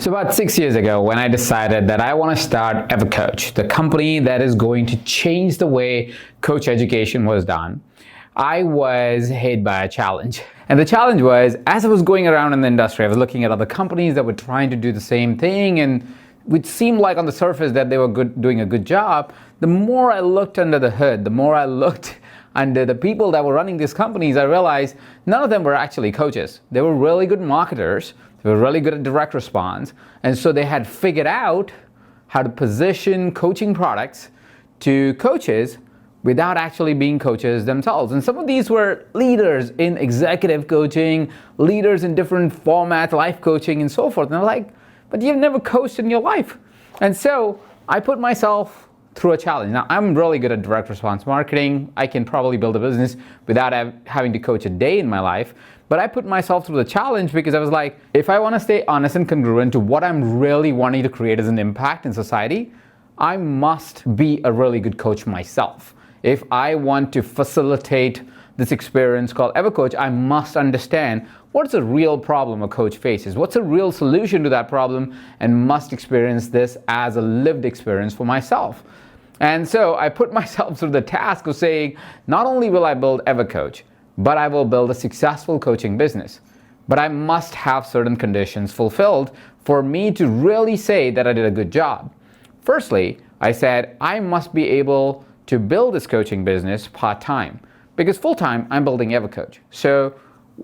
So about 6 years ago, when I decided that I want to start EverCoach, the company that is going to change the way coach education was done, I was hit by a challenge. And the challenge was, as I was going around in the industry, I was looking at other companies that were trying to do the same thing, and which seemed like on the surface that they were doing a good job. The more I looked under the hood, the more I looked under the people that were running these companies, I realized none of them were actually coaches. They were really good marketers. They were really good at direct response. And so they had figured out how to position coaching products to coaches without actually being coaches themselves. And some of these were leaders in executive coaching, leaders in different formats, life coaching, and so forth. And I'm like, but you've never coached in your life. And so I put myself through a challenge. Now, I'm really good at direct response marketing. I can probably build a business without having to coach a day in my life. But I put myself through the challenge because I was like, if I want to stay honest and congruent to what I'm really wanting to create as an impact in society, I must be a really good coach myself. If I want to facilitate this experience called EverCoach, I must understand what's a real problem a coach faces, what's a real solution to that problem, and must experience this as a lived experience for myself. And so I put myself through the task of saying, not only will I build EverCoach, but I will build a successful coaching business. But I must have certain conditions fulfilled for me to really say that I did a good job. Firstly, I said I must be able to build this coaching business part-time, because full-time I'm building EverCoach. So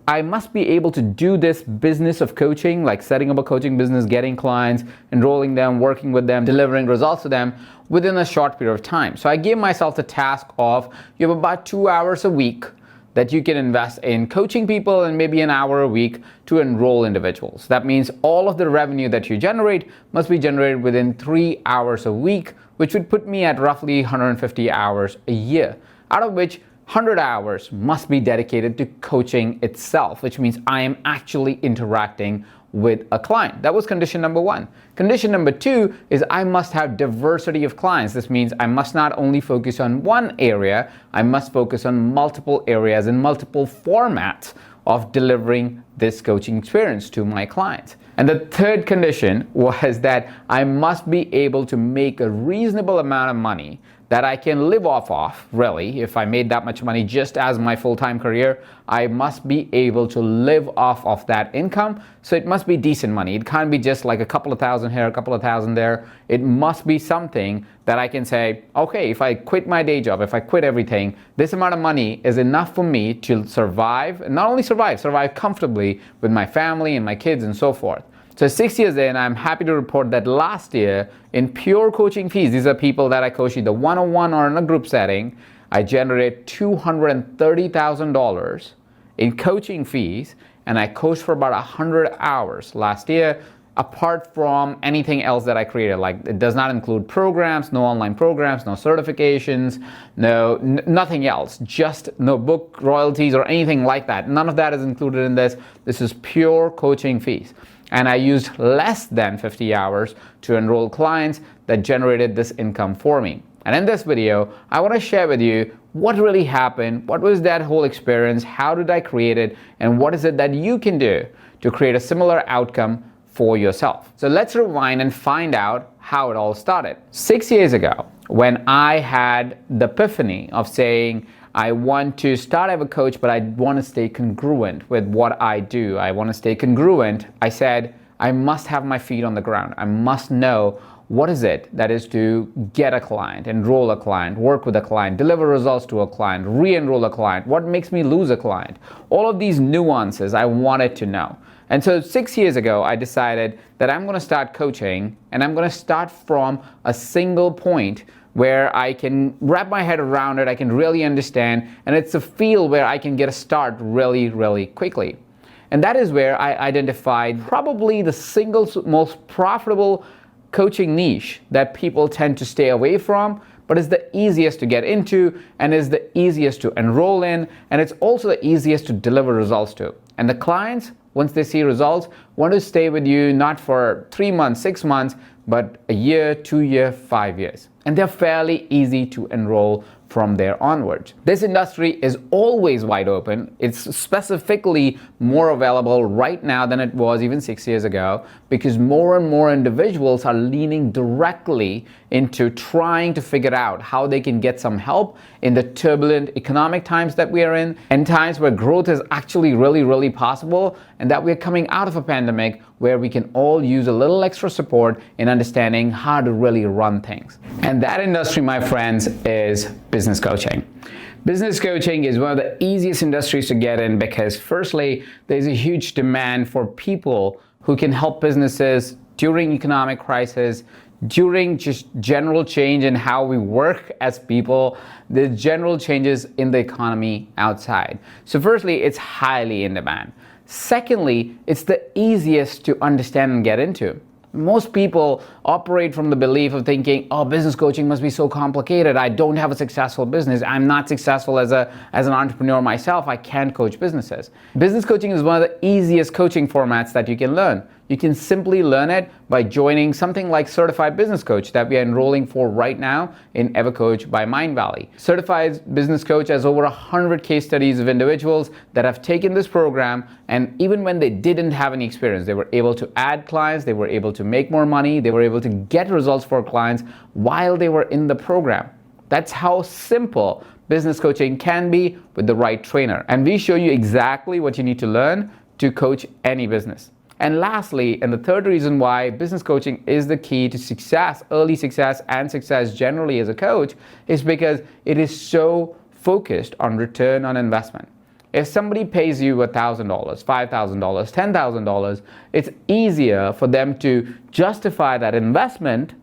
I must be able to do this business of coaching, like setting up a coaching business, getting clients, enrolling them, working with them, delivering results to them within a short period of time. So I gave myself the task of, you have about 2 hours a week that you can invest in coaching people and maybe an hour a week to enroll individuals. That means all of the revenue that you generate must be generated within 3 hours a week, which would put me at roughly 150 hours a year, out of which 100 hours must be dedicated to coaching itself, which means I am actually interacting with a client. That was condition number one. Condition number two is I must have diversity of clients. This means I must not only focus on one area, I must focus on multiple areas and multiple formats of delivering this coaching experience to my clients. And the third condition was that I must be able to make a reasonable amount of money that I can live off of, really. If I made that much money just as my full-time career, I must be able to live off of that income. So it must be decent money. It can't be just like a couple of thousand here, a couple of thousand there. It must be something that I can say, okay, if I quit my day job, if I quit everything, this amount of money is enough for me to survive, and not only survive comfortably with my family and my kids and so forth. So 6 years in, I'm happy to report that last year, in pure coaching fees, these are people that I coach either one-on-one or in a group setting, I generated $230,000 in coaching fees, and I coached for about 100 hours last year, apart from anything else that I created. Like, it does not include programs, no online programs, no certifications, nothing else, just no book royalties or anything like that. None of that is included in this. This is pure coaching fees. And I used less than 50 hours to enroll clients that generated this income for me. And in this video, I want to share with you what really happened, what was that whole experience, how did I create it, and what is it that you can do to create a similar outcome for yourself. So let's rewind and find out how it all started. 6 years ago, when I had the epiphany of saying, I want to start EverCoach, but I want to stay congruent with what I do. I want to stay congruent. I said, I must have my feet on the ground. I must know what is it that is to get a client, enroll a client, work with a client, deliver results to a client, re-enroll a client, what makes me lose a client. All of these nuances I wanted to know. And so 6 years ago, I decided that I'm going to start coaching, and I'm going to start from a single point where I can wrap my head around it, I can really understand, and it's a field where I can get a start really, really quickly. And that is where I identified probably the single most profitable coaching niche that people tend to stay away from, but is the easiest to get into, and is the easiest to enroll in, and it's also the easiest to deliver results to. And the clients, once they see results, want to stay with you not for 3 months, 6 months, but a year, 2 years, 5 years. And they're fairly easy to enroll from there onwards. This industry is always wide open. It's specifically more available right now than it was even 6 years ago, because more and more individuals are leaning directly into trying to figure out how they can get some help in the turbulent economic times that we are in, and times where growth is actually really possible, and that we're coming out of a pandemic where we can all use a little extra support in understanding how to really run things. And that industry, my friends, is business coaching. Business coaching is one of the easiest industries to get in because, firstly, there's a huge demand for people who can help businesses during economic crisis, during just general change in how we work as people, the general changes in the economy outside. So firstly, it's highly in demand. Secondly, it's the easiest to understand and get into. Most people operate from the belief of thinking, oh, business coaching must be so complicated. I don't have a successful business. I'm not successful as an entrepreneur myself. I can't coach businesses. Business coaching is one of the easiest coaching formats that you can learn. You can simply learn it by joining something like Certified Business Coach that we are enrolling for right now in EverCoach by Mindvalley. Certified Business Coach has over 100 case studies of individuals that have taken this program, and even when they didn't have any experience, they were able to add clients, they were able to make more money, they were able to get results for clients while they were in the program. That's how simple business coaching can be with the right trainer. And we show you exactly what you need to learn to coach any business. And lastly, and the third reason why business coaching is the key to success, early success, and success generally as a coach, is because it is so focused on return on investment. If somebody pays you $1,000, $5,000, $10,000, it's easier for them to justify that investment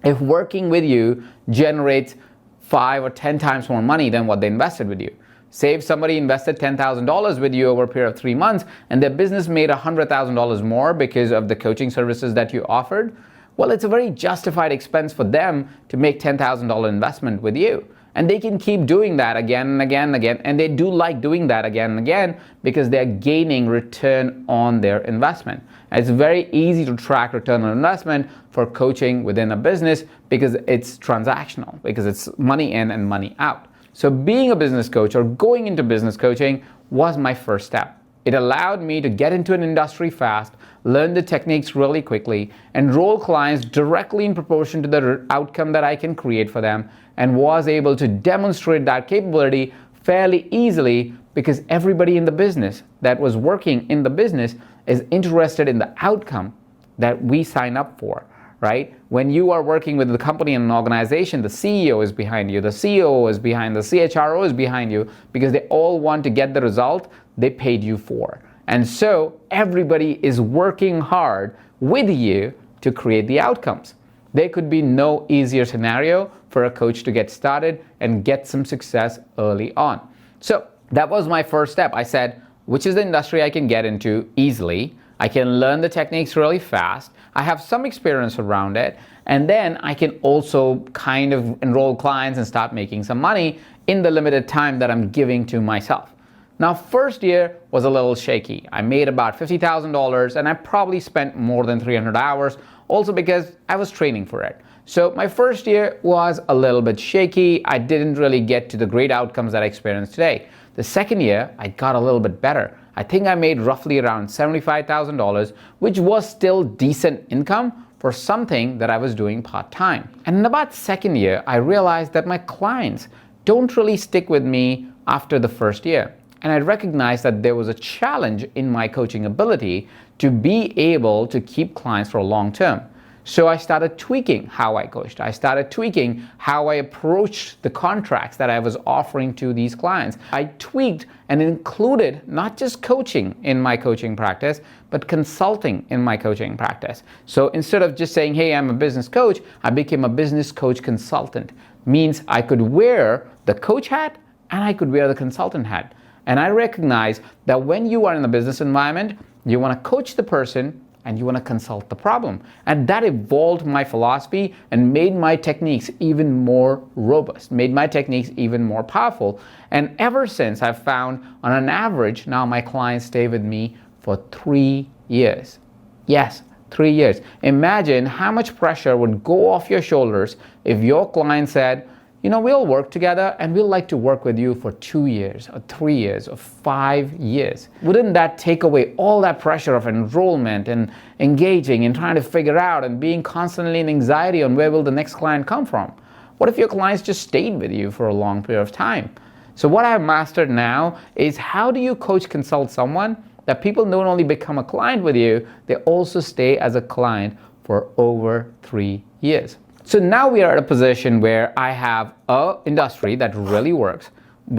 if working with you generates 5 or 10 times more money than what they invested with you. Say if somebody invested $10,000 with you over a period of 3 months and their business made $100,000 more because of the coaching services that you offered, well, it's a very justified expense for them to make $10,000 investment with you. And they can keep doing that again and again and again. And they do like doing that again and again because they're gaining return on their investment. And it's very easy to track return on investment for coaching within a business because it's transactional, because it's money in and money out. So being a business coach or going into business coaching was my first step. It allowed me to get into an industry fast, learn the techniques really quickly, enroll clients directly in proportion to the outcome that I can create for them, and was able to demonstrate that capability fairly easily because everybody in the business that was working in the business is interested in the outcome that we sign up for. Right? When you are working with the company and an organization, the CEO is behind you, the COO is behind, the CHRO is behind you because they all want to get the result they paid you for. And so everybody is working hard with you to create the outcomes. There could be no easier scenario for a coach to get started and get some success early on. So that was my first step. I said, which is the industry I can get into easily? I can learn the techniques really fast. I have some experience around it. And then I can also kind of enroll clients and start making some money in the limited time that I'm giving to myself. Now, first year was a little shaky. I made about $50,000 and I probably spent more than 300 hours also because I was training for it. So my first year was a little bit shaky. I didn't really get to the great outcomes that I experienced today. The second year, I got a little bit better. I think I made roughly around $75,000, which was still decent income for something that I was doing part-time. And in about second year, I realized that my clients don't really stick with me after the first year. And I recognized that there was a challenge in my coaching ability to be able to keep clients for a long term. So I started tweaking how I coached. I started tweaking how I approached the contracts that I was offering to these clients. I tweaked and included not just coaching in my coaching practice, but consulting in my coaching practice. So instead of just saying, hey, I'm a business coach, I became a business coach consultant. Means I could wear the coach hat and I could wear the consultant hat. And I recognize that when you are in a business environment, you want to coach the person and you want to consult the problem. And that evolved my philosophy and made my techniques even more robust, made my techniques even more powerful. And ever since, I've found on an average, now my clients stay with me for 3 years. Yes, 3 years. Imagine how much pressure would go off your shoulders if your client said, we'll work together and we'll like to work with you for 2 years or 3 years or 5 years. Wouldn't that take away all that pressure of enrollment and engaging and trying to figure out and being constantly in anxiety on where will the next client come from? What if your clients just stayed with you for a long period of time? So what I've mastered now is how do you coach consult someone that people don't only become a client with you, they also stay as a client for over 3 years. So now we are at a position where I have an industry that really works.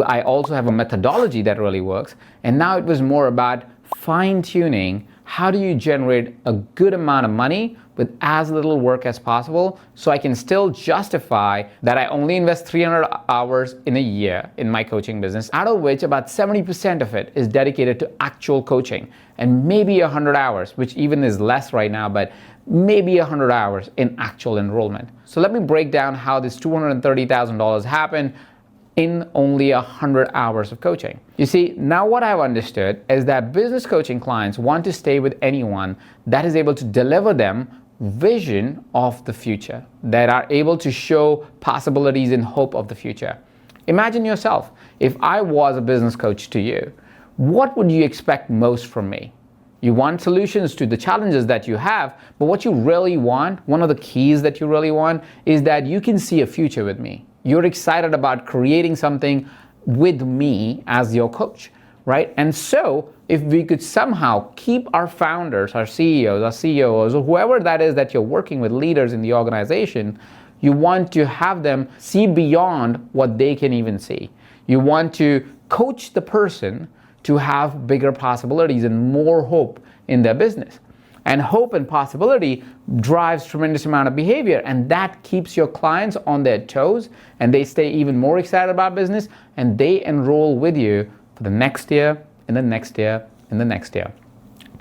I also have a methodology that really works. And now it was more about fine-tuning how do you generate a good amount of money with as little work as possible so I can still justify that I only invest 300 hours in a year in my coaching business, out of which about 70% of it is dedicated to actual coaching, and maybe 100 hours, which even is less right now, but maybe 100 hours in actual enrollment. So let me break down how this $230,000 happened in only 100 hours of coaching. You see, now what I've understood is that business coaching clients want to stay with anyone that is able to deliver them vision of the future, that are able to show possibilities and hope of the future. Imagine yourself, if I was a business coach to you, what would you expect most from me? You want solutions to the challenges that you have, but what you really want, one of the keys that you really want, is that you can see a future with me. You're excited about creating something with me as your coach, right? And so if we could somehow keep our founders, our CEOs, our COOs, or whoever that is that you're working with, leaders in the organization, you want to have them see beyond what they can even see. You want to coach the person to have bigger possibilities and more hope in their business. And hope and possibility drives tremendous amount of behavior, and that keeps your clients on their toes, and they stay even more excited about business, and they enroll with you for the next year, and the next year, and the next year.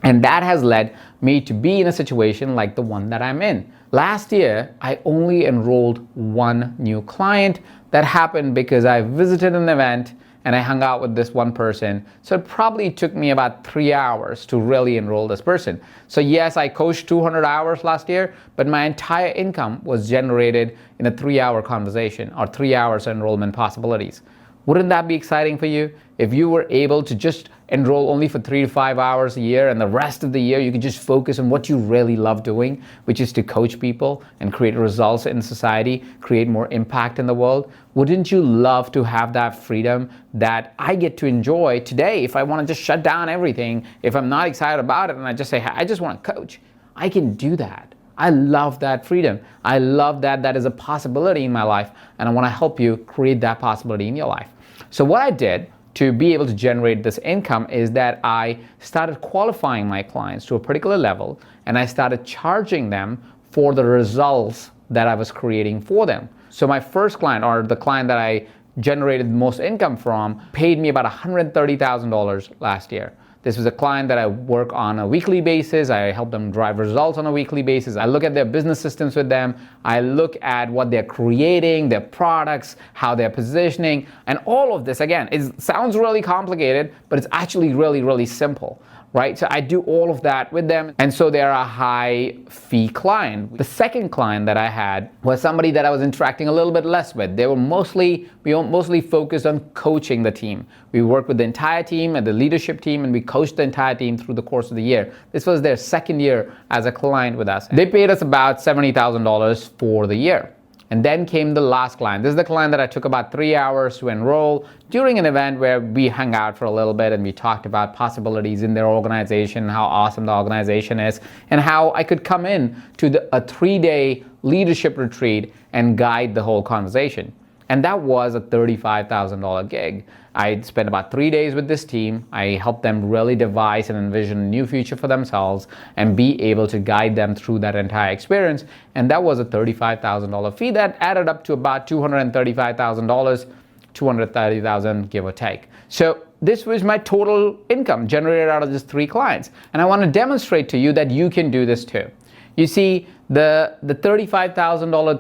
And that has led me to be in a situation like the one that I'm in. Last year, I only enrolled one new client. That happened because I visited an event and I hung out with this one person. So it probably took me about 3 hours to really enroll this person. So yes, I coached 200 hours last year, but my entire income was generated in a 3-hour conversation or 3 hours of enrollment possibilities. Wouldn't that be exciting for you? If you were able to just enroll only for 3 to 5 hours a year, and the rest of the year you could just focus on what you really love doing, which is to coach people and create results in society, create more impact in the world. Wouldn't you love to have that freedom that I get to enjoy today? If I want to just shut down everything, if I'm not excited about it and I just say, I just want to coach, I can do that. I love that freedom. I love that that is a possibility in my life, and I want to help you create that possibility in your life. So what I did to be able to generate this income is that I started qualifying my clients to a particular level, and I started charging them for the results that I was creating for them. So my first client, or the client that I generated the most income from, paid me about $130,000 last year. This was a client that I work on a weekly basis. I help them drive results on a weekly basis. I look at their business systems with them. I look at what they're creating, their products, how they're positioning, and all of this, again, it sounds really complicated, but it's actually really, really simple, right? So I do all of that with them, and so they're a high fee client. The second client that I had was somebody that I was interacting a little bit less with. We were mostly focused on coaching the team. We worked with the entire team and the leadership team, and we coached the entire team through the course of the year. This was their second year as a client with us. They paid us about $70,000 for the year. And then came the last client. This is the client that I took about 3 hours to enroll during an event where we hung out for a little bit and we talked about possibilities in their organization, how awesome the organization is, and how I could come in to a 3-day leadership retreat and guide the whole conversation. And that was a $35,000 gig. I spent about 3 days with this team. I helped them really devise and envision a new future for themselves and be able to guide them through that entire experience. And that was a $35,000 fee that added up to about $235,000, $230,000 give or take. So this was my total income generated out of just 3 clients. And I want to demonstrate to you that you can do this too. You see, the $35,000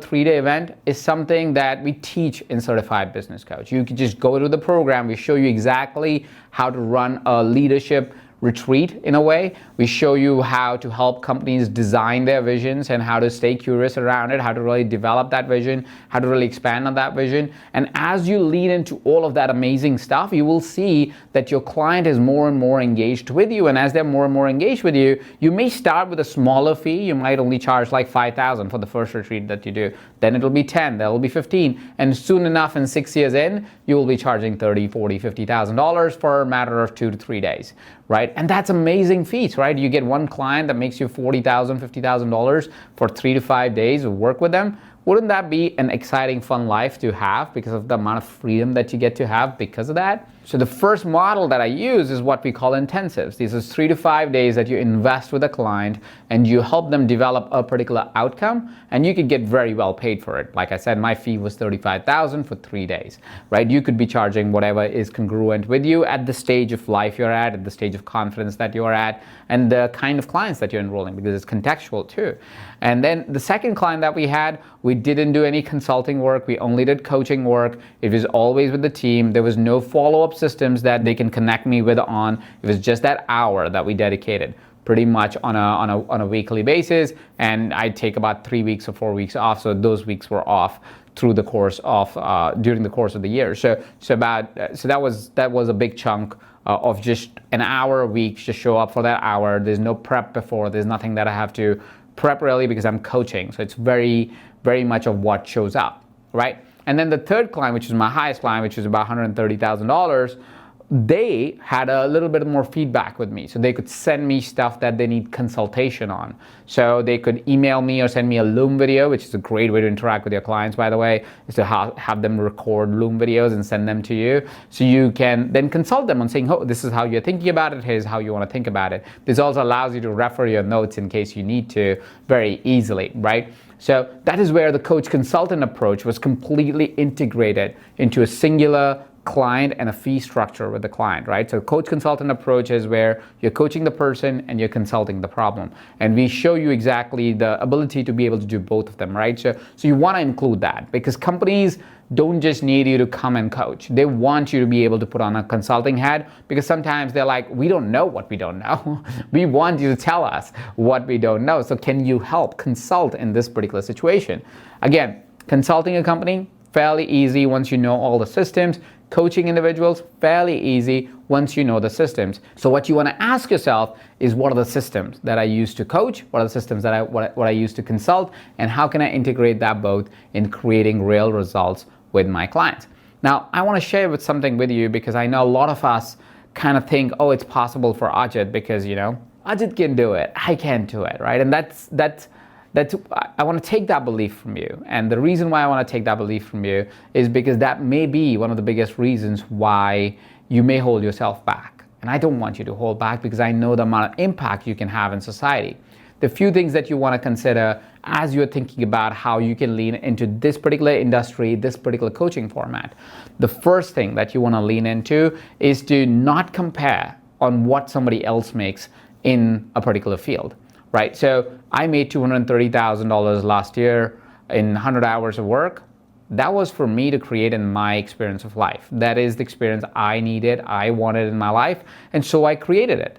3-day event is something that we teach in Certified Business Coach. You can just go to the program. We show you exactly how to run a leadership retreat in a way. We show you how to help companies design their visions and how to stay curious around it, how to really develop that vision, how to really expand on that vision. And as you lead into all of that amazing stuff, you will see that your client is more and more engaged with you. And as they're more and more engaged with you, you may start with a smaller fee. You might only charge like $5,000 for the first retreat that you do. Then it'll be 10, then it'll be 15. And soon enough, in 6 years in, you will be charging $30, $40, $50,000 for a matter of 2 to 3 days, right? And that's amazing feats, right? You get one client that makes you $40,000, $50,000 for 3 to 5 days of work with them. Wouldn't that be an exciting, fun life to have because of the amount of freedom that you get to have because of that? So the first model that I use is what we call intensives. These are 3 to 5 days that you invest with a client and you help them develop a particular outcome, and you could get very well paid for it. Like I said, my fee was $35,000 for 3 days, right? You could be charging whatever is congruent with you at the stage of life you're at the stage of confidence that you're at, and the kind of clients that you're enrolling, because it's contextual too. And then the second client that we had, we didn't do any consulting work. We only did coaching work. It was always with the team. There was no follow-up systems that they can connect me with on. It was just that hour that we dedicated pretty much on a weekly basis. And I'd take about 3 weeks or 4 weeks off. So those weeks were off through the course of, during the course of the year. So that was a big chunk of just an hour a week, just show up for that hour. There's no prep before. There's nothing that I have to prep really because I'm coaching. So it's very, very much of what shows up, right? And then the third client, which is my highest client, which is about $130,000, they had a little bit more feedback with me. So they could send me stuff that they need consultation on. So they could email me or send me a Loom video, which is a great way to interact with your clients, by the way, is to have them record Loom videos and send them to you. So you can then consult them on saying, oh, this is how you're thinking about it, here's how you want to think about it. This also allows you to refer your notes in case you need to very easily, right? So that is where the coach consultant approach was completely integrated into a singular client and a fee structure with the client, right? So coach consultant approach is where you're coaching the person and you're consulting the problem. And we show you exactly the ability to be able to do both of them, right? So you want to include that because companies don't just need you to come and coach. They want you to be able to put on a consulting hat because sometimes they're like, we don't know what we don't know. We want you to tell us what we don't know. So can you help consult in this particular situation? Again, consulting a company, fairly easy once you know all the systems. Coaching individuals, fairly easy once you know the systems. So what you want to ask yourself is, what are the systems that I use to coach? What are the systems that what I use to consult? And how can I integrate that both in creating real results with my clients? Now, I want to share something with you because I know a lot of us kind of think, oh, it's possible for Ajit because, you know, Ajit can do it. I can't do it, right? And that's I want to take that belief from you. And the reason why I want to take that belief from you is because that may be one of the biggest reasons why you may hold yourself back. And I don't want you to hold back because I know the amount of impact you can have in society. The few things that you want to consider as you're thinking about how you can lean into this particular industry, this particular coaching format. The first thing that you want to lean into is to not compare on what somebody else makes in a particular field. Right, so I made $230,000 last year in 100 hours of work. That was for me to create in my experience of life. That is the experience I needed, I wanted in my life, and so I created it.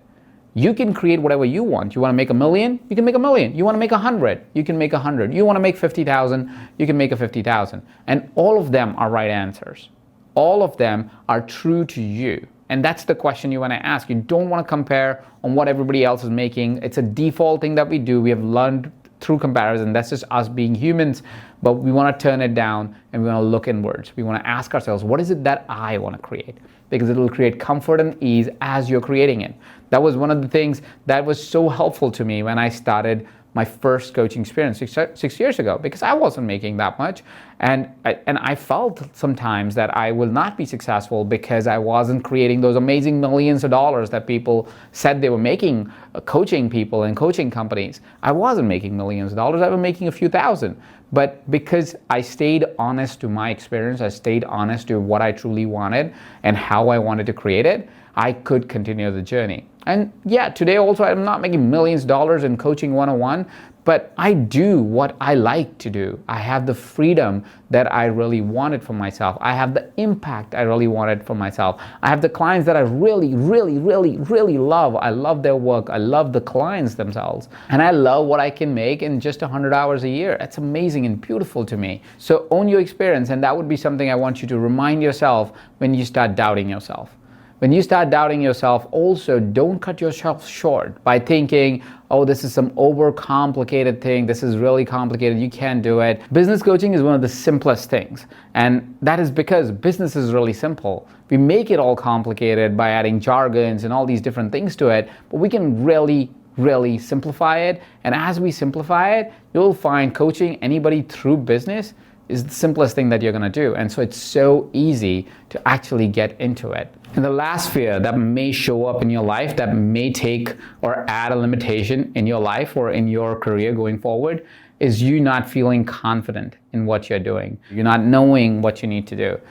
You can create whatever you want. You want to make $1 million? You can make $1 million. You want to make 100? You can make 100. You want to make 50,000? You can make a 50,000. And all of them are right answers. All of them are true to you. And that's the question you want to ask. You don't want to compare on what everybody else is making. It's a default thing that we do. We have learned through comparison. That's just us being humans. But we want to turn it down and we want to look inwards. We want to ask ourselves, what is it that I want to create? Because it will create comfort and ease as you're creating it. That was one of the things that was so helpful to me when I started my first coaching experience six years ago, because I wasn't making that much, and I felt sometimes that I will not be successful because I wasn't creating those amazing millions of dollars that people said they were making, coaching people and coaching companies. I wasn't making millions of dollars. I was making a few thousand. But because I stayed honest to my experience, I stayed honest to what I truly wanted and how I wanted to create it, I could continue the journey. And yeah, today also I'm not making millions of dollars in coaching 101, but I do what I like to do. I have the freedom that I really wanted for myself. I have the impact I really wanted for myself. I have the clients that I really, really, really, really love. I love their work. I love the clients themselves. And I love what I can make in just 100 hours a year. That's amazing and beautiful to me. So own your experience, and that would be something I want you to remind yourself when you start doubting yourself. When you start doubting yourself, also don't cut yourself short by thinking, oh, this is some overcomplicated thing. This is really complicated. You can't do it. Business coaching is one of the simplest things. And that is because business is really simple. We make it all complicated by adding jargons and all these different things to it, but we can really simplify it. And as we simplify it, you'll find coaching anybody through business is the simplest thing that you're going to do. And so it's so easy to actually get into it. And the last fear that may show up in your life, that may take or add a limitation in your life or in your career going forward, is you not feeling confident in what you're doing. You're not knowing what you need to do.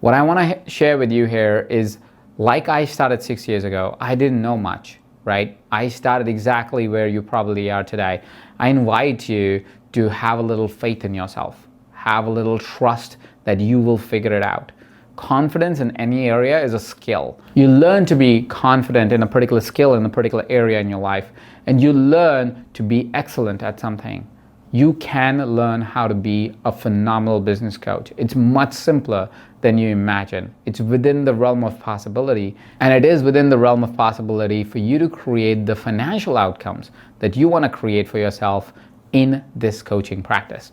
What I want to share with you here is, like I started 6 years ago, I didn't know much, right? I started exactly where you probably are today. I invite you to have a little faith in yourself. Have a little trust that you will figure it out. Confidence in any area is a skill. You learn to be confident in a particular skill in a particular area in your life, and you learn to be excellent at something. You can learn how to be a phenomenal business coach. It's much simpler than you imagine. It's within the realm of possibility, and it is within the realm of possibility for you to create the financial outcomes that you want to create for yourself in this coaching practice.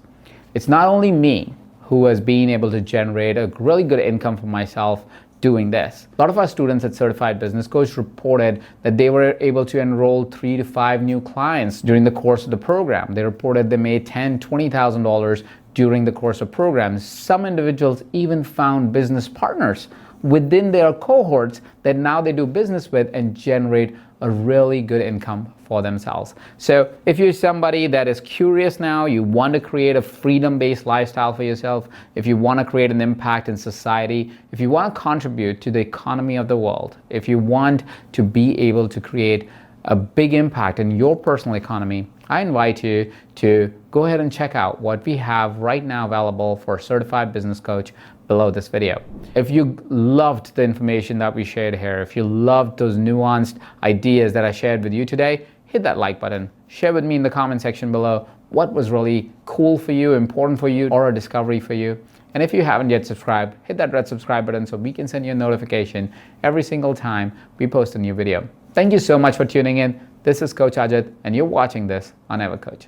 It's not only me who has been able to generate a really good income for myself doing this. A lot of our students at Certified Business Coach reported that they were able to enroll 3 to 5 new clients during the course of the program. They reported they made $10,000, $20,000 during the course of programs. Some individuals even found business partners within their cohorts that now they do business with and generate a really good income for themselves. So if you're somebody that is curious now, you want to create a freedom-based lifestyle for yourself, if you want to create an impact in society, if you want to contribute to the economy of the world, if you want to be able to create a big impact in your personal economy, I invite you to go ahead and check out what we have right now available for Certified Business Coach below this video. If you loved the information that we shared here, if you loved those nuanced ideas that I shared with you today, hit that like button. Share with me in the comment section below what was really cool for you, important for you, or a discovery for you. And if you haven't yet subscribed, hit that red subscribe button so we can send you a notification every single time we post a new video. Thank you so much for tuning in. This is Coach Ajit, and you're watching this on EverCoach.